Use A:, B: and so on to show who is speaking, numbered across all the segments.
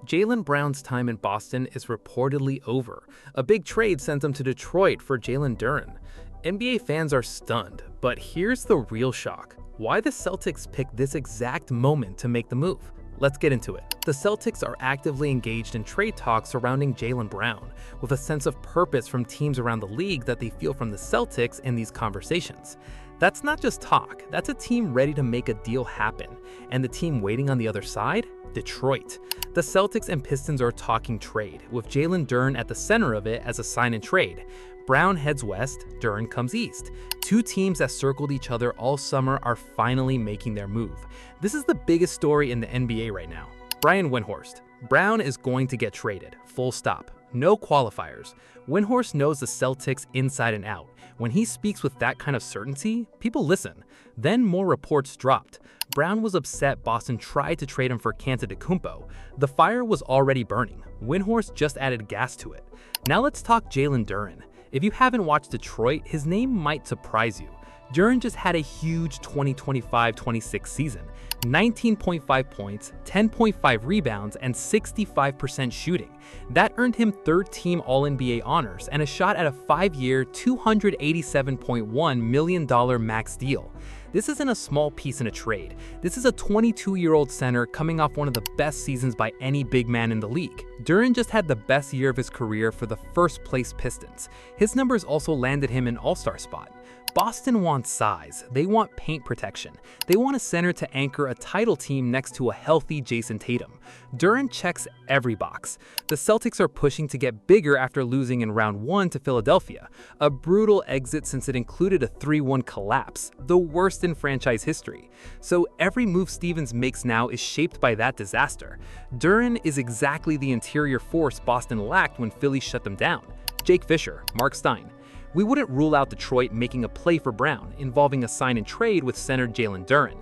A: Jaylen Brown's time in Boston is reportedly over. A big trade sent him to Detroit for Jalen Duren. NBA fans are stunned, but here's the real shock. Why the Celtics picked this exact moment to make the move? Let's get into it. The Celtics are actively engaged in trade talks surrounding Jaylen Brown, with a sense of purpose from teams around the league that they feel from the Celtics in these conversations. That's not just talk, that's a team ready to make a deal happen. And the team waiting on the other side? Detroit. The Celtics and Pistons are talking trade, with Jalen Duren at the center of it as a sign and trade. Brown heads west, Duren comes east. Two teams that circled each other all summer are finally making their move. This is the biggest story in the NBA right now. Brian Windhorst. Brown is going to get traded, full stop. No qualifiers. Windhorst knows the Celtics inside and out. When he speaks with that kind of certainty, people listen. Then more reports dropped. Brown was upset Boston tried to trade him for Antetokounmpo. The fire was already burning. Windhorst just added gas to it. Now let's talk Jalen Duren. If you haven't watched Detroit, his name might surprise you. Duren just had a huge 2025-26 season. 19.5 points, 10.5 rebounds, and 65% shooting. That earned him third-team All-NBA honors and a shot at a 5-year, $287.1 million max deal. This isn't a small piece in a trade. This is a 22-year-old center coming off one of the best seasons by any big man in the league. Duren just had the best year of his career for the first-place Pistons. His numbers also landed him an All-Star spot. Boston wants size. They want paint protection. They want a center to anchor a title team next to a healthy Jason Tatum. Duren checks every box. The Celtics are pushing to get bigger after losing in round 1 to Philadelphia. A brutal exit since it included a 3-1 collapse, the worst in franchise history. So every move Stevens makes now is shaped by that disaster. Duren is exactly the interior force Boston lacked when Philly shut them down. Jake Fisher, Mark Stein. We wouldn't rule out Detroit making a play for Brown, involving a sign and trade with center Jalen Duren.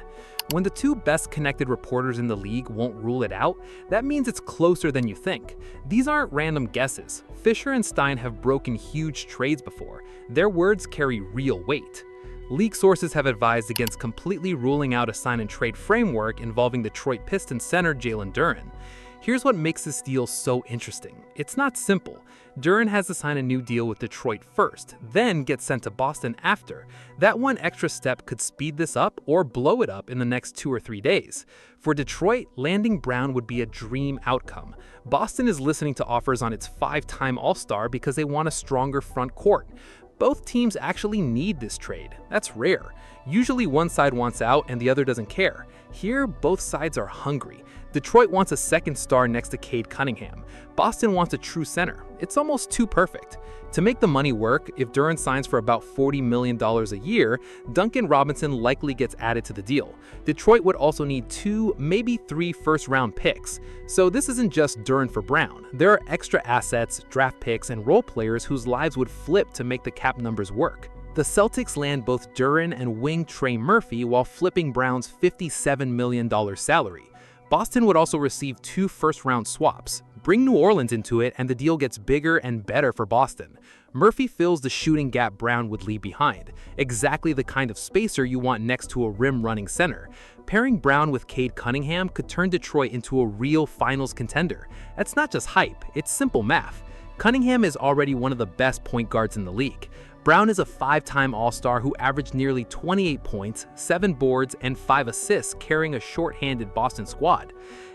A: When the two best-connected reporters in the league won't rule it out, that means it's closer than you think. These aren't random guesses. Fisher and Stein have broken huge trades before. Their words carry real weight. League sources have advised against completely ruling out a sign and trade framework involving Detroit Pistons center Jalen Duren. Here's what makes this deal so interesting. It's not simple. Duren has to sign a new deal with Detroit first, then get sent to Boston after. That one extra step could speed this up or blow it up in the next 2 or 3 days. For Detroit, landing Brown would be a dream outcome. Boston is listening to offers on its 5-time All-Star because they want a stronger front court. Both teams actually need this trade. That's rare. Usually one side wants out and the other doesn't care. Here, both sides are hungry. Detroit wants a second star next to Cade Cunningham. Boston wants a true center. It's almost too perfect. To make the money work, if Duren signs for about $40 million a year, Duncan Robinson likely gets added to the deal. Detroit would also need 2, maybe 3 first-round picks. So this isn't just Duren for Brown. There are extra assets, draft picks, and role players whose lives would flip to make the cap numbers work. The Celtics land both Duren and wing Trey Murphy while flipping Brown's $57 million salary. Boston would also receive 2 first-round swaps. Bring New Orleans into it and the deal gets bigger and better for Boston. Murphy fills the shooting gap Brown would leave behind, exactly the kind of spacer you want next to a rim-running center. Pairing Brown with Cade Cunningham could turn Detroit into a real finals contender. That's not just hype, it's simple math. Cunningham is already one of the best point guards in the league. Brown is a 5-time All-Star who averaged nearly 28 points, 7 boards, and 5 assists carrying a short-handed Boston squad.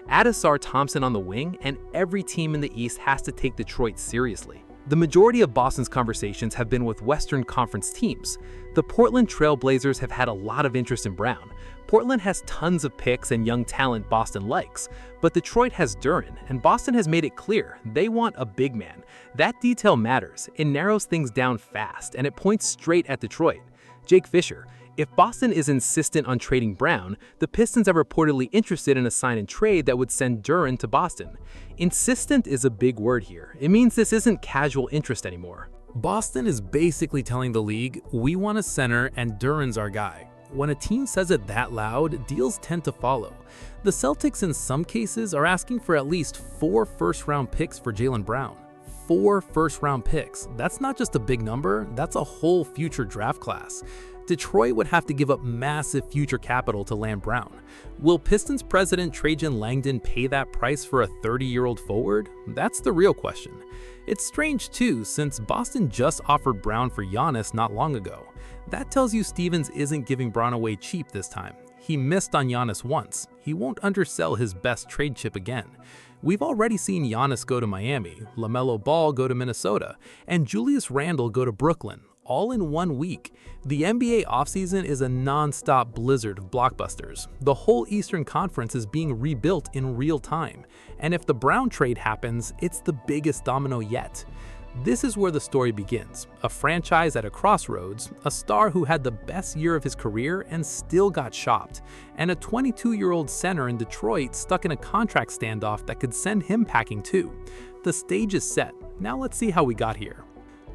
A: Add Ausar Thompson on the wing, and every team in the East has to take Detroit seriously. The majority of Boston's conversations have been with Western Conference teams. The Portland Trail Blazers have had a lot of interest in Brown. Portland has tons of picks and young talent Boston likes, but Detroit has Duren, and Boston has made it clear they want a big man. That detail matters. It narrows things down fast, and it points straight at Detroit. Jake Fisher. If Boston is insistent on trading Brown, the Pistons are reportedly interested in a sign and trade that would send Duren to Boston. Insistent is a big word here. It means this isn't casual interest anymore. Boston is basically telling the league, we want a center and Duren's our guy. When a team says it that loud, deals tend to follow. The Celtics in some cases are asking for at least 4 first-round picks for Jaylen Brown. 4 first-round picks. That's not just a big number, that's a whole future draft class. Detroit would have to give up massive future capital to land Brown. Will Pistons president Trajan Langdon pay that price for a 30-year-old forward? That's the real question. It's strange too, since Boston just offered Brown for Giannis not long ago. That tells you Stevens isn't giving Brown away cheap this time. He missed on Giannis once. He won't undersell his best trade chip again. We've already seen Giannis go to Miami, LaMelo Ball go to Minnesota, and Julius Randle go to Brooklyn, all in 1 week. The NBA offseason is a non-stop blizzard of blockbusters. The whole Eastern Conference is being rebuilt in real time. And if the Brown trade happens, it's the biggest domino yet. This is where the story begins. A franchise at a crossroads, a star who had the best year of his career and still got shopped, and a 22-year-old center in Detroit stuck in a contract standoff that could send him packing too. The stage is set. Now let's see how we got here.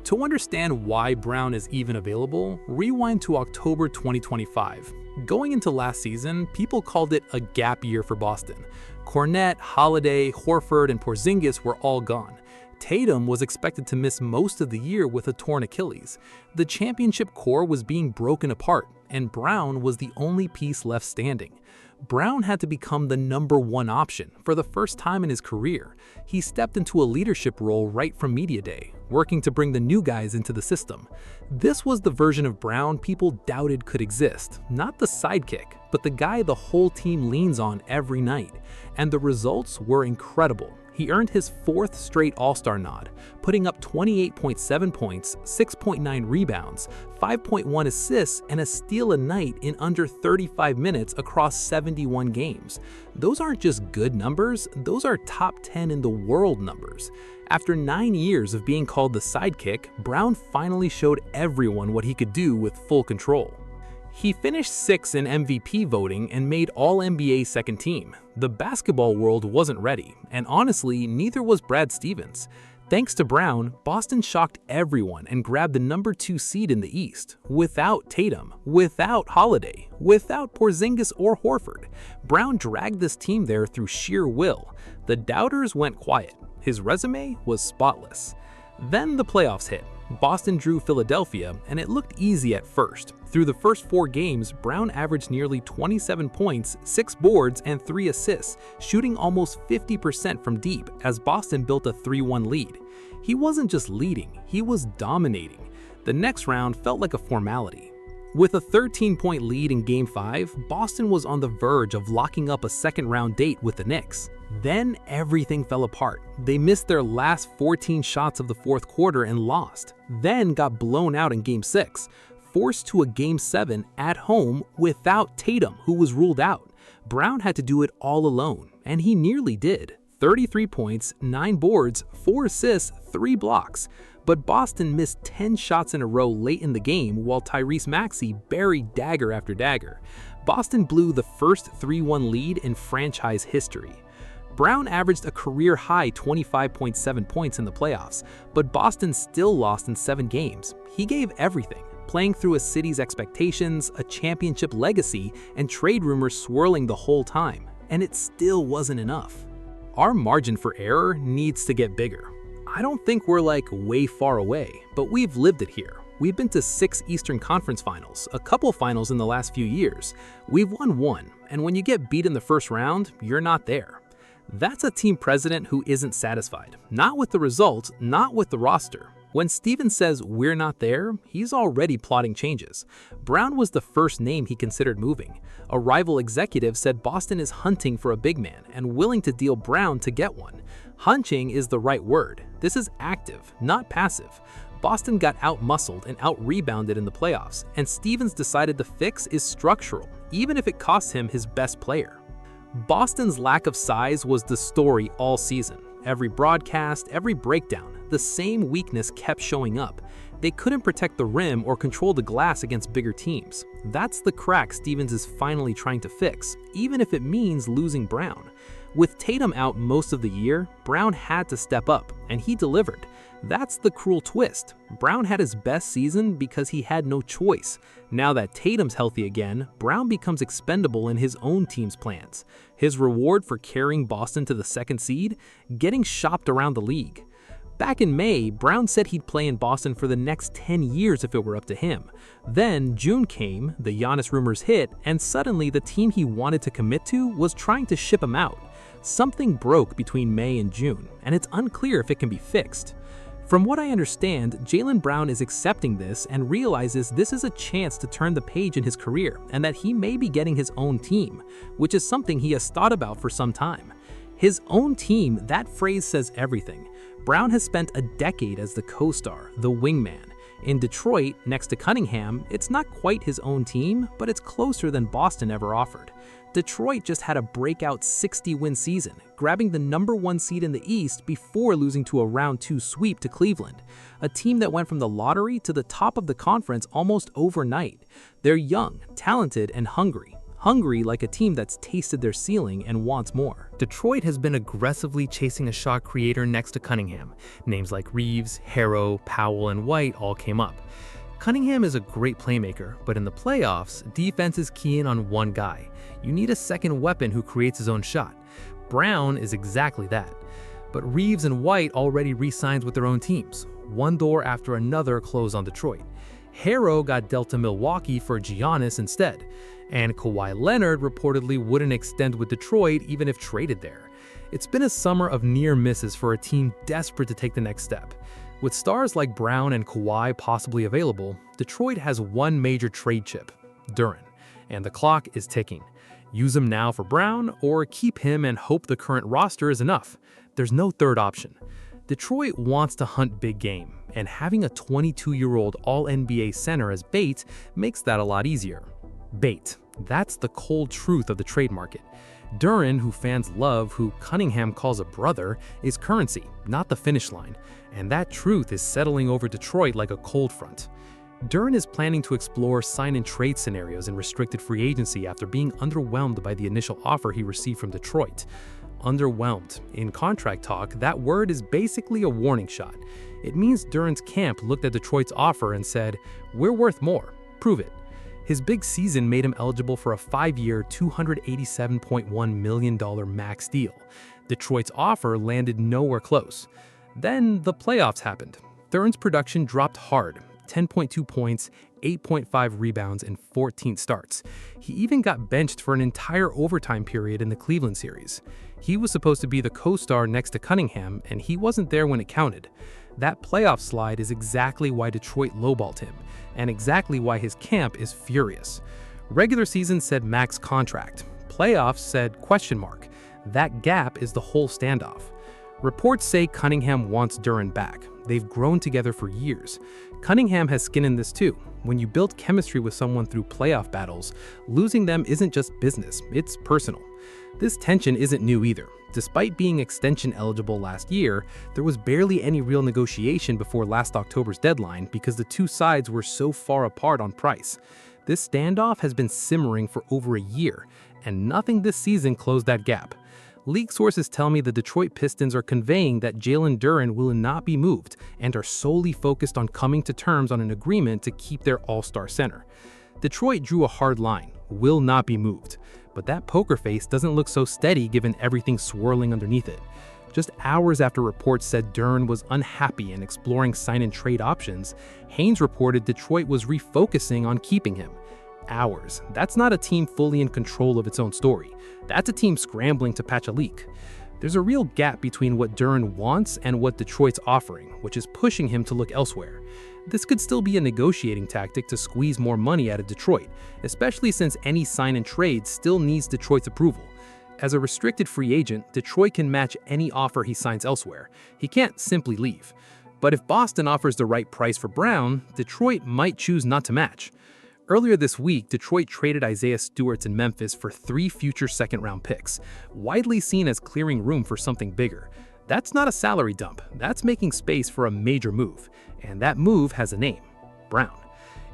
A: To understand why Brown is even available, rewind to October 2025. Going into last season, people called it a gap year for Boston. Kornet, Holiday, Horford, and Porzingis were all gone. Tatum was expected to miss most of the year with a torn Achilles. The championship core was being broken apart, and Brown was the only piece left standing. Brown had to become the #1 option for the first time in his career. He stepped into a leadership role right from media day, working to bring the new guys into the system. This was the version of Brown people doubted could exist, not the sidekick, but the guy the whole team leans on every night. And the results were incredible. He earned his 4th straight All-Star nod, putting up 28.7 points, 6.9 rebounds, 5.1 assists, and a steal a night in under 35 minutes across 71 games. Those aren't just good numbers, those are top 10 in the world numbers. After 9 years of being called the sidekick, Brown finally showed everyone what he could do with full control. He finished 6th in MVP voting and made All-NBA second team. The basketball world wasn't ready, and honestly, neither was Brad Stevens. Thanks to Brown, Boston shocked everyone and grabbed the #2 seed in the East, without Tatum, without Holiday, without Porzingis or Horford. Brown dragged this team there through sheer will. The doubters went quiet. His resume was spotless. Then the playoffs hit. Boston drew Philadelphia, and it looked easy at first. Through the first 4 games, Brown averaged nearly 27 points, 6 boards, and 3 assists, shooting almost 50% from deep as Boston built a 3-1 lead. He wasn't just leading, he was dominating. The next round felt like a formality. With a 13-point lead in Game 5, Boston was on the verge of locking up a second-round date with the Knicks. Then everything fell apart. They missed their last 14 shots of the 4th quarter and lost, then got blown out in Game 6, forced to a Game 7 at home without Tatum, who was ruled out. Brown had to do it all alone, and he nearly did. 33 points, 9 boards, 4 assists, 3 blocks. But Boston missed 10 shots in a row late in the game while Tyrese Maxey buried dagger after dagger. Boston blew the first 3-1 lead in franchise history. Brown averaged a career-high 25.7 points in the playoffs, but Boston still lost in 7 games. He gave everything, playing through a city's expectations, a championship legacy, and trade rumors swirling the whole time, and it still wasn't enough. Our margin for error needs to get bigger. I don't think we're way far away, but we've lived it here. We've been to 6 Eastern Conference finals, a couple finals in the last few years. We've won 1, and when you get beat in the first round, you're not there. That's a team president who isn't satisfied. Not with the results, not with the roster. When Stevens says we're not there, he's already plotting changes. Brown was the first name he considered moving. A rival executive said Boston is hunting for a big man and willing to deal Brown to get one. Hunching is the right word. This is active, not passive. Boston got out-muscled and out-rebounded in the playoffs, and Stevens decided the fix is structural, even if it costs him his best player. Boston's lack of size was the story all season. Every broadcast, every breakdown, the same weakness kept showing up. They couldn't protect the rim or control the glass against bigger teams. That's the crack Stevens is finally trying to fix, even if it means losing Brown. With Tatum out most of the year, Brown had to step up, and he delivered. That's the cruel twist. Brown had his best season because he had no choice. Now that Tatum's healthy again, Brown becomes expendable in his own team's plans. His reward for carrying Boston to the 2nd seed? Getting shopped around the league. Back in May, Brown said he'd play in Boston for the next 10 years if it were up to him. Then June came, the Giannis rumors hit, and suddenly the team he wanted to commit to was trying to ship him out. Something broke between May and June, and it's unclear if it can be fixed. From what I understand, Jaylen Brown is accepting this and realizes this is a chance to turn the page in his career and that he may be getting his own team, which is something he has thought about for some time. His own team, that phrase says everything. Brown has spent a decade as the co-star, the wingman. In Detroit, next to Cunningham, it's not quite his own team, but it's closer than Boston ever offered. Detroit just had a breakout 60-win season, grabbing the #1 seed in the East before losing to a round 2 sweep to Cleveland, a team that went from the lottery to the top of the conference almost overnight. They're young, talented, and hungry. Hungry like a team that's tasted their ceiling and wants more. Detroit has been aggressively chasing a shot creator next to Cunningham. Names like Reeves, Harrow, Powell, and White all came up. Cunningham is a great playmaker, but in the playoffs, defense is keying on one guy. You need a second weapon who creates his own shot. Brown is exactly that. But Reeves and White already re-signed with their own teams. One door after another closed on Detroit. Harrow got dealt to Milwaukee for Giannis instead, and Kawhi Leonard reportedly wouldn't extend with Detroit even if traded there. It's been a summer of near misses for a team desperate to take the next step. With stars like Brown and Kawhi possibly available, Detroit has one major trade chip, Duren, and the clock is ticking. Use him now for Brown, or keep him and hope the current roster is enough. There's no third option. Detroit wants to hunt big game, and having a 22-year-old All-NBA center as bait makes that a lot easier. Bait. That's the cold truth of the trade market. Duren, who fans love, who Cunningham calls a brother, is currency, not the finish line, and that truth is settling over Detroit like a cold front. Duren is planning to explore sign-and-trade scenarios in restricted free agency after being underwhelmed by the initial offer he received from Detroit. Underwhelmed. In contract talk, that word is basically a warning shot. It means Duren's camp looked at Detroit's offer and said, "We're worth more. Prove it." His big season made him eligible for a 5-year, $287.1 million max deal. Detroit's offer landed nowhere close. Then the playoffs happened. Duren's production dropped hard, 10.2 points, 8.5 rebounds, and 14 starts. He even got benched for an entire overtime period in the Cleveland series. He was supposed to be the co-star next to Cunningham, and he wasn't there when it counted. That playoff slide is exactly why Detroit lowballed him, and exactly why his camp is furious. Regular season said max contract. Playoffs said question mark. That gap is the whole standoff. Reports say Cunningham wants Duren back. They've grown together for years. Cunningham has skin in this too. When you build chemistry with someone through playoff battles, losing them isn't just business, it's personal. This tension isn't new either. Despite being extension eligible last year, there was barely any real negotiation before last October's deadline because the two sides were so far apart on price. This standoff has been simmering for over a year, and nothing this season closed that gap. League sources tell me the Detroit Pistons are conveying that Jalen Duren will not be moved and are solely focused on coming to terms on an agreement to keep their all-star center. Detroit drew a hard line, will not be moved, but that poker face doesn't look so steady given everything swirling underneath it. Just hours after reports said Duren was unhappy and exploring sign-and-trade options, Haynes reported Detroit was refocusing on keeping him. Hours. That's not a team fully in control of its own story. That's a team scrambling to patch a leak. There's a real gap between what Duren wants and what Detroit's offering, which is pushing him to look elsewhere. This could still be a negotiating tactic to squeeze more money out of Detroit, especially since any sign-and-trade still needs Detroit's approval. As a restricted free agent, Detroit can match any offer he signs elsewhere. He can't simply leave. But if Boston offers the right price for Brown, Detroit might choose not to match. Earlier this week, Detroit traded Isaiah Stewart in Memphis for 3 future second-round picks, widely seen as clearing room for something bigger. That's not a salary dump, that's making space for a major move, and that move has a name: Brown.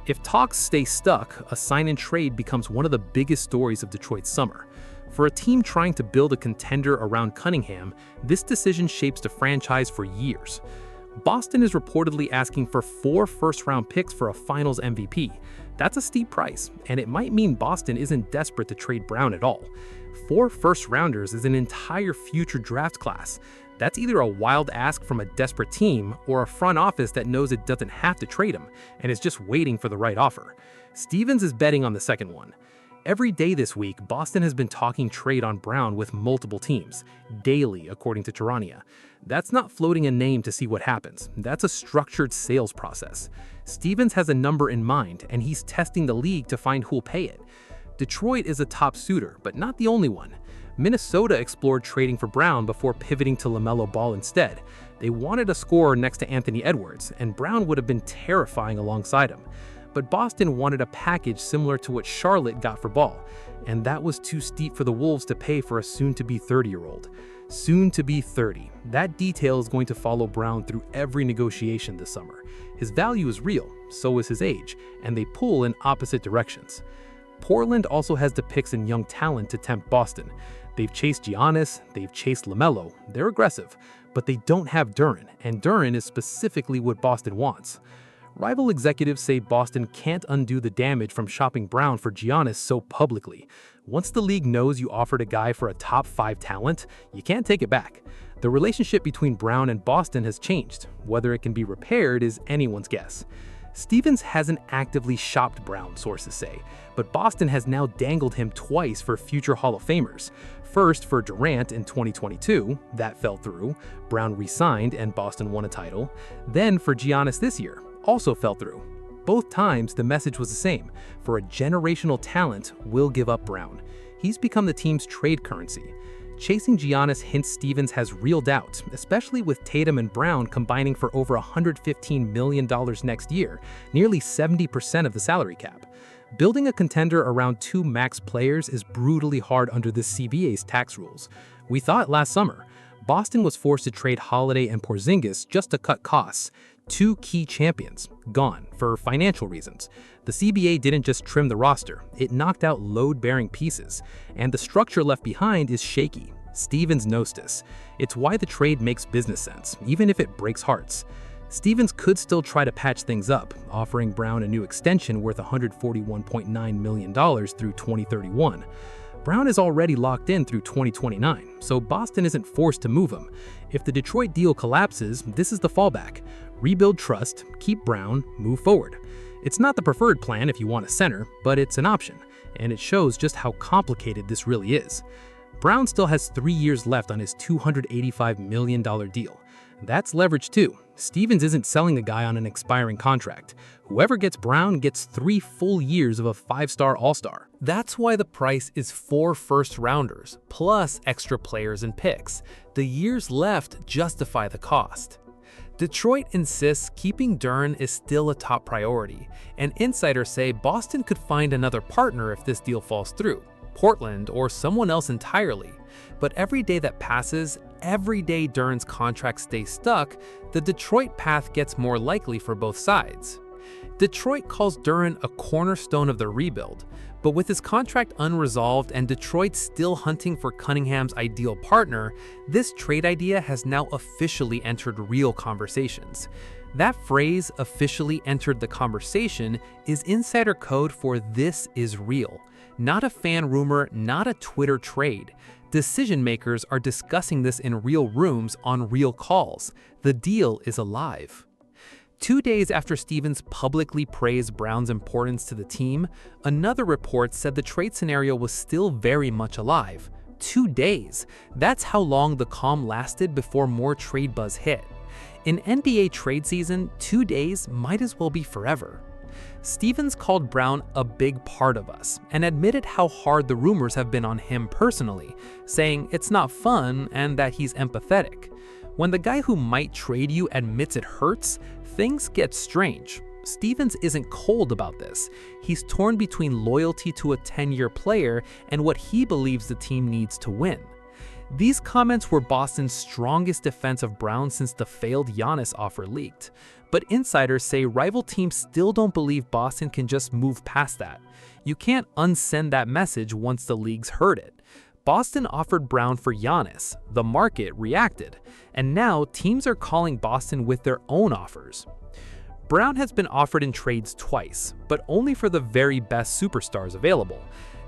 A: If talks stay stuck, a sign-and-trade becomes one of the biggest stories of Detroit's summer. For a team trying to build a contender around Cunningham, this decision shapes the franchise for years. Boston is reportedly asking for 4 first-round picks for a Finals MVP. That's a steep price, and it might mean Boston isn't desperate to trade Brown at all. 4 first-rounders is an entire future draft class. That's either a wild ask from a desperate team or a front office that knows it doesn't have to trade him and is just waiting for the right offer. Stevens is betting on the second one. Every day this week, Boston has been talking trade on Brown with multiple teams, daily, according to Tirania. That's not floating a name to see what happens. That's a structured sales process. Stevens has a number in mind, and he's testing the league to find who'll pay it. Detroit is a top suitor, but not the only one. Minnesota explored trading for Brown before pivoting to LaMelo Ball instead. They wanted a scorer next to Anthony Edwards, and Brown would have been terrifying alongside him. But Boston wanted a package similar to what Charlotte got for Ball, and that was too steep for the Wolves to pay for a soon-to-be 30-year-old. Soon-to-be 30. That detail is going to follow Brown through every negotiation this summer. His value is real, so is his age, and they pull in opposite directions. Portland also has the picks and young talent to tempt Boston. They've chased Giannis, they've chased LaMelo, they're aggressive, but they don't have Duren, and Duren is specifically what Boston wants. Rival executives say Boston can't undo the damage from shopping Brown for Giannis so publicly. Once the league knows you offered a guy for a top 5 talent, you can't take it back. The relationship between Brown and Boston has changed. Whether it can be repaired is anyone's guess. Stevens hasn't actively shopped Brown, sources say, but Boston has now dangled him twice for future Hall of Famers. First for Durant in 2022, that fell through. Brown re-signed and Boston won a title. Then for Giannis this year, also fell through. Both times, the message was the same. For a generational talent, we'll give up Brown. He's become the team's trade currency. Chasing Giannis hints Stevens has real doubt, especially with Tatum and Brown combining for over $115 million next year, nearly 70% of the salary cap. Building a contender around 2 max players is brutally hard under the CBA's tax rules. We thought last summer. Boston was forced to trade Holiday and Porzingis just to cut costs. 2 key champions, gone, for financial reasons. The CBA didn't just trim the roster, it knocked out load-bearing pieces, and the structure left behind is shaky. Stevens knows this. It's why the trade makes business sense, even if it breaks hearts. Stevens could still try to patch things up, offering Brown a new extension worth $141.9 million through 2031. Brown is already locked in through 2029, so Boston isn't forced to move him. If the Detroit deal collapses, this is the fallback. Rebuild trust, keep Brown, move forward. It's not the preferred plan if you want a center, but it's an option, and it shows just how complicated this really is. Brown still has 3 years left on his $285 million deal. That's leverage too. Stevens isn't selling the guy on an expiring contract. Whoever gets Brown gets 3 full years of a 5-star all-star.
B: That's why the price is 4 first-rounders, plus extra players and picks. The years left justify the cost. Detroit insists keeping Duren is still a top priority, and insiders say Boston could find another partner if this deal falls through, Portland or someone else entirely. But every day that passes, every day Duren's contract stays stuck, the Detroit path gets more likely for both sides. Detroit calls Duren a cornerstone of the rebuild, but with his contract unresolved and Detroit still hunting for Cunningham's ideal partner, this trade idea has now officially entered real conversations. That phrase, officially entered the conversation, is insider code for this is real. Not a fan rumor, not a Twitter trade. Decision makers are discussing this in real rooms on real calls. The deal is alive. 2 days after Stevens publicly praised Brown's importance to the team, another report said the trade scenario was still very much alive. 2 days. That's how long the calm lasted before more trade buzz hit. In NBA trade season, 2 days might as well be forever. Stevens called Brown a big part of us and admitted how hard the rumors have been on him personally, saying it's not fun and that he's empathetic. When the guy who might trade you admits it hurts, things get strange. Stevens isn't cold about this. He's torn between loyalty to a 10-year player and what he believes the team needs to win. These comments were Boston's strongest defense of Brown since the failed Giannis offer leaked. But insiders say rival teams still don't believe Boston can just move past that. You can't unsend that message once the league's heard it. Boston offered Brown for Giannis, the market reacted, and now teams are calling Boston with their own offers. Brown has been offered in trades twice, but only for the very best superstars available.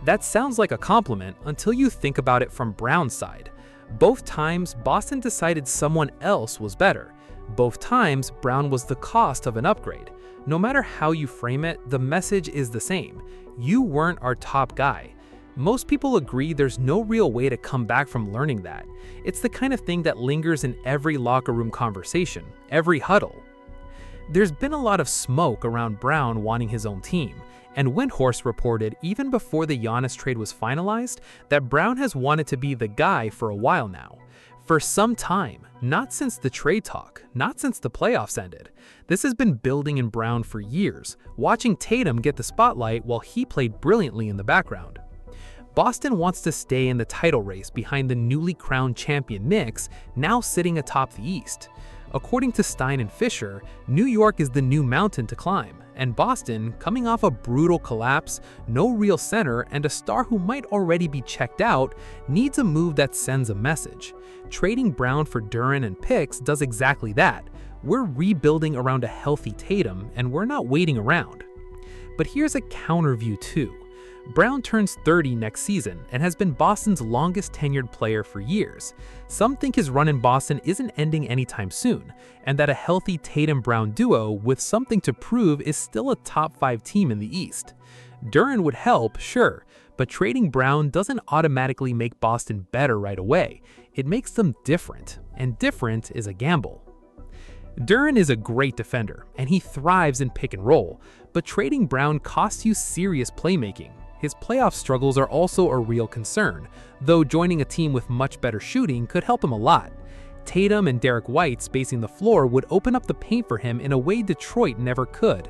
B: That sounds like a compliment until you think about it from Brown's side. Both times, Boston decided someone else was better. Both times, Brown was the cost of an upgrade. No matter how you frame it, the message is the same. You weren't our top guy. Most people agree there's no real way to come back from learning that. It's the kind of thing that lingers in every locker room conversation, every huddle. There's been a lot of smoke around Brown wanting his own team, and Windhorst reported even before the Giannis trade was finalized that Brown has wanted to be the guy for a while now. For some time, not since the trade talk, not since the playoffs ended. This has been building in Brown for years, watching Tatum get the spotlight while he played brilliantly in the background. Boston wants to stay in the title race behind the newly crowned champion Knicks, now sitting atop the East. According to Stein and Fisher, New York is the new mountain to climb, and Boston, coming off a brutal collapse, no real center, and a star who might already be checked out, needs a move that sends a message. Trading Brown for Duren and picks does exactly that. We're rebuilding around a healthy Tatum, and we're not waiting around. But here's a counter view too. Brown turns 30 next season and has been Boston's longest tenured player for years. Some think his run in Boston isn't ending anytime soon, and that a healthy Tatum-Brown duo with something to prove is still a top 5 team in the East. Duren would help, sure, but trading Brown doesn't automatically make Boston better right away. It makes them different, and different is a gamble. Duren is a great defender, and he thrives in pick and roll, but trading Brown costs you serious playmaking. His playoff struggles are also a real concern, though joining a team with much better shooting could help him a lot. Tatum and Derek White spacing the floor would open up the paint for him in a way Detroit never could.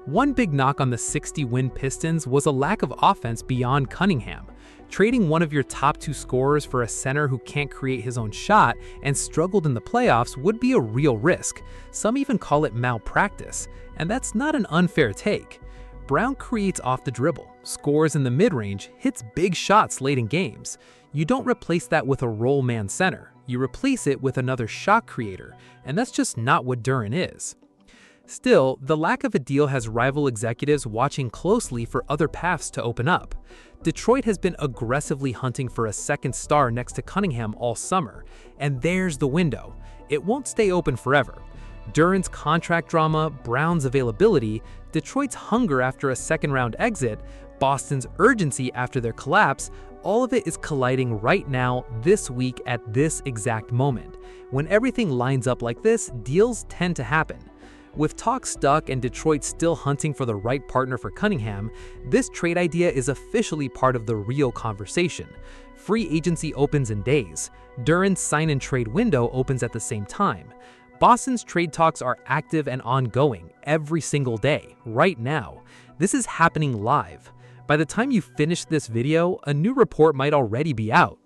B: One big knock on the 60-win Pistons was a lack of offense beyond Cunningham. Trading one of your top 2 scorers for a center who can't create his own shot and struggled in the playoffs would be a real risk. Some even call it malpractice, and that's not an unfair take. Brown creates off the dribble, scores in the mid-range, hits big shots late in games. You don't replace that with a roll man center. You replace it with another shot creator, and that's just not what Duren is. Still, the lack of a deal has rival executives watching closely for other paths to open up. Detroit has been aggressively hunting for a second star next to Cunningham all summer, and there's the window. It won't stay open forever. Duren's contract drama, Brown's availability, Detroit's hunger after a second-round exit, Boston's urgency after their collapse, all of it is colliding right now, this week, at this exact moment. When everything lines up like this, deals tend to happen. With talk stuck and Detroit still hunting for the right partner for Cunningham, this trade idea is officially part of the real conversation. Free agency opens in days. Duren's sign-and-trade window opens at the same time. Boston's trade talks are active and ongoing every single day, right now. This is happening live. By the time you finish this video, a new report might already be out.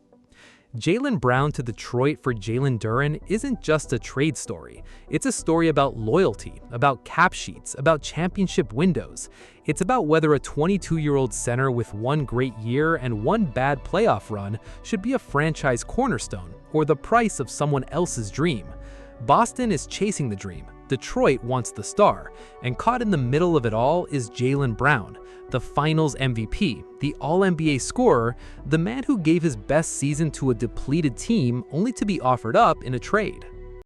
B: Jaylen Brown to Detroit for Jalen Duren isn't just a trade story. It's a story about loyalty, about cap sheets, about championship windows. It's about whether a 22-year-old center with one great year and one bad playoff run should be a franchise cornerstone or the price of someone else's dream. Boston is chasing the dream. Detroit wants the star, and caught in the middle of it all is Jaylen Brown, the Finals MVP, the All-NBA scorer, the man who gave his best season to a depleted team only to be offered up in a trade.